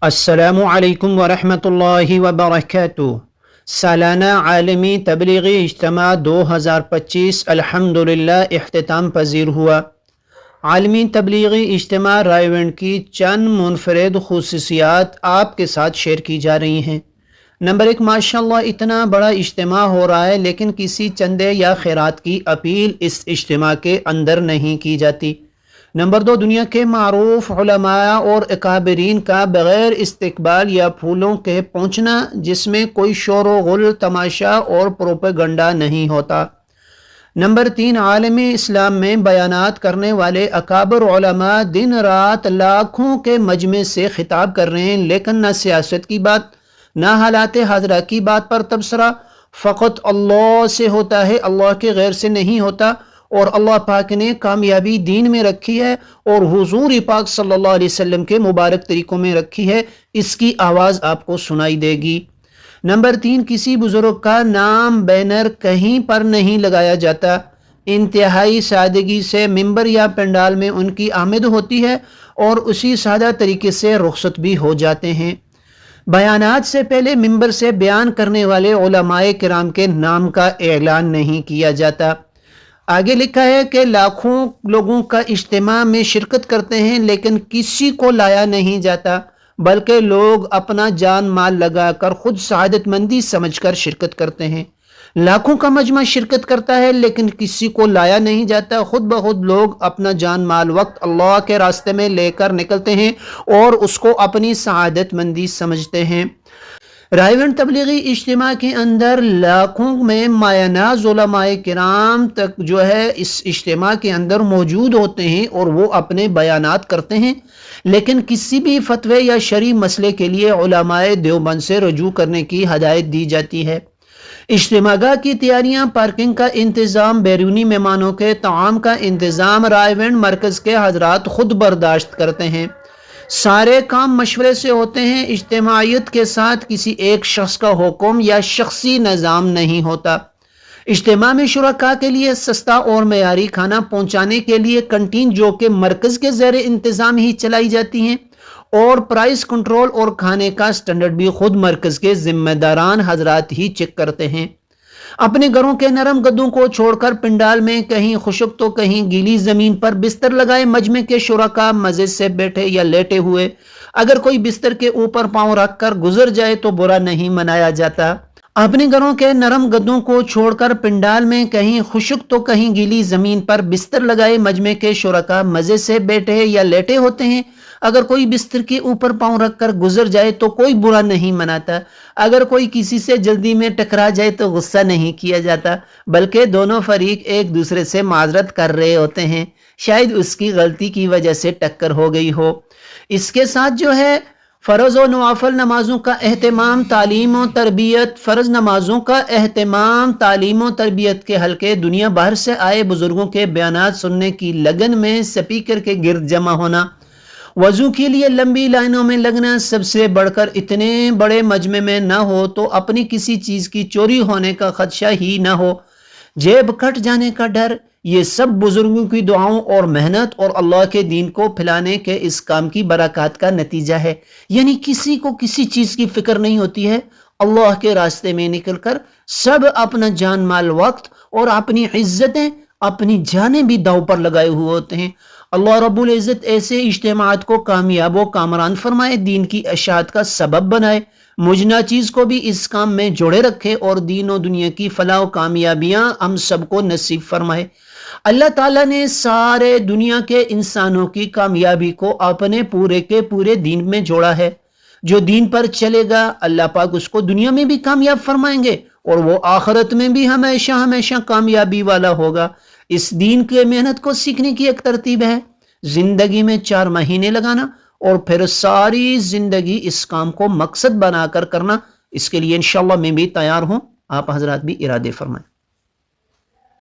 السلام علیکم ورحمۃ اللہ وبرکاتہ۔ سالانہ عالمی تبلیغی اجتماع 2025 الحمدللہ اختتام پذیر ہوا۔ عالمی تبلیغی اجتماع رائے کی چند منفرد خصوصیات آپ کے ساتھ شیئر کی جا رہی ہیں۔ نمبر 1، ماشاءاللہ اتنا بڑا اجتماع ہو رہا ہے لیکن کسی چندے یا خیرات کی اپیل اس اجتماع کے اندر نہیں کی جاتی۔ نمبر 2، دنیا کے معروف علماء اور اکابرین کا بغیر استقبال یا پھولوں کے پہنچنا، جس میں کوئی شور و غل، تماشا اور پروپیگنڈا نہیں ہوتا۔ نمبر 3، عالم اسلام میں بیانات کرنے والے اکابر علماء دن رات لاکھوں کے مجمع سے خطاب کر رہے ہیں، لیکن نہ سیاست کی بات، نہ حالات حاضرہ کی بات پر تبصرہ، فقط اللہ سے ہوتا ہے، اللہ کے غیر سے نہیں ہوتا۔ اور اللہ پاک نے کامیابی دین میں رکھی ہے اور حضور پاک صلی اللہ علیہ وسلم کے مبارک طریقوں میں رکھی ہے، اس کی آواز آپ کو سنائی دے گی۔ نمبر 3، کسی بزرگ کا نام بینر کہیں پر نہیں لگایا جاتا، انتہائی سادگی سے ممبر یا پنڈال میں ان کی آمد ہوتی ہے اور اسی سادہ طریقے سے رخصت بھی ہو جاتے ہیں۔ بیانات سے پہلے ممبر سے بیان کرنے والے علماء کرام کے نام کا اعلان نہیں کیا جاتا۔ آگے لکھا ہے کہ لاکھوں لوگوں کا اجتماع میں شرکت کرتے ہیں لیکن کسی کو لایا نہیں جاتا، بلکہ لوگ اپنا جان مال لگا کر خود سعادت مندی سمجھ کر شرکت کرتے ہیں۔ لاکھوں کا مجمع شرکت کرتا ہے لیکن کسی کو لایا نہیں جاتا، خود بخود لوگ اپنا جان مال وقت اللہ کے راستے میں لے کر نکلتے ہیں اور اس کو اپنی سعادت مندی سمجھتے ہیں۔ رائے تبلیغی اجتماع کے اندر لاکھوں میں مایہ ناز علماء کرام تک جو ہے اس اجتماع کے اندر موجود ہوتے ہیں اور وہ اپنے بیانات کرتے ہیں، لیکن کسی بھی فتوے یا شرعی مسئلے کے لیے علماء دیوبند سے رجوع کرنے کی ہدایت دی جاتی ہے۔ اجتماع گاہ کی تیاریاں، پارکنگ کا انتظام، بیرونی مہمانوں کے طعام کا انتظام رائے مرکز کے حضرات خود برداشت کرتے ہیں۔ سارے کام مشورے سے ہوتے ہیں، اجتماعیت کے ساتھ کسی ایک شخص کا حکم یا شخصی نظام نہیں ہوتا۔ اجتماع میں شرکاء کے لیے سستا اور معیاری کھانا پہنچانے کے لیے کنٹین جو کہ مرکز کے زیر انتظام ہی چلائی جاتی ہیں، اور پرائس کنٹرول اور کھانے کا سٹینڈرڈ بھی خود مرکز کے ذمہ داران حضرات ہی چیک کرتے ہیں۔ اپنے گھروں کے نرم گدوں کو چھوڑ کر پنڈال میں کہیں خشک تو کہیں گیلی زمین پر بستر لگائے مجمع کے شرکاء مزے سے بیٹھے یا لیٹے ہوئے، اگر کوئی بستر کے اوپر پاؤں رکھ کر گزر جائے تو برا نہیں منایا جاتا۔ اپنے گھروں کے نرم گدوں کو چھوڑ کر پنڈال میں کہیں خشک تو کہیں گیلی زمین پر بستر لگائے مجمع کے شرکاء مزے سے بیٹھے یا لیٹے ہوتے ہیں، اگر کوئی بستر کے اوپر پاؤں رکھ کر گزر جائے تو کوئی برا نہیں مناتا۔ اگر کوئی کسی سے جلدی میں ٹکرا جائے تو غصہ نہیں کیا جاتا، بلکہ دونوں فریق ایک دوسرے سے معذرت کر رہے ہوتے ہیں، شاید اس کی غلطی کی وجہ سے ٹکر ہو گئی ہو۔ اس کے ساتھ جو ہے فرض و نوافل نمازوں کا اہتمام، تعلیم و تربیت، فرض نمازوں کا اہتمام، تعلیم و تربیت کے حلقے، دنیا باہر سے آئے بزرگوں کے بیانات سننے کی لگن میں سپیکر کے گرد جمع ہونا، وضو کے لیے لمبی لائنوں میں لگنا، سب سے بڑھ کر اتنے بڑے مجمع میں نہ ہو تو اپنی کسی چیز کی چوری ہونے کا خدشہ ہی نہ ہو، جیب کٹ جانے کا ڈر، یہ سب بزرگوں کی دعاؤں اور محنت اور اللہ کے دین کو پھیلانے کے اس کام کی برکات کا نتیجہ ہے۔ یعنی کسی کو کسی چیز کی فکر نہیں ہوتی ہے، اللہ کے راستے میں نکل کر سب اپنا جان مال وقت اور اپنی عزتیں، اپنی جانیں بھی داؤ پر لگائے ہوئے ہوتے ہیں۔ اللہ رب العزت ایسے اجتماعات کو کامیاب و کامران فرمائے، دین کی اشاعت کا سبب بنائے، مجھ ناچیز کو بھی اس کام میں جوڑے رکھے اور دین و دنیا کی فلاح و کامیابیاں ہم سب کو نصیب فرمائے۔ اللہ تعالیٰ نے سارے دنیا کے انسانوں کی کامیابی کو اپنے پورے کے پورے دین میں جوڑا ہے۔ جو دین پر چلے گا اللہ پاک اس کو دنیا میں بھی کامیاب فرمائیں گے اور وہ آخرت میں بھی ہمیشہ ہمیشہ کامیابی والا ہوگا۔ اس دین کے محنت کو سیکھنے کی ایک ترتیب ہے، زندگی میں 4 مہینے لگانا اور پھر ساری زندگی اس کام کو مقصد بنا کر کرنا۔ اس کے لیے انشاءاللہ میں بھی تیار ہوں، آپ حضرات بھی ارادے فرمائیں۔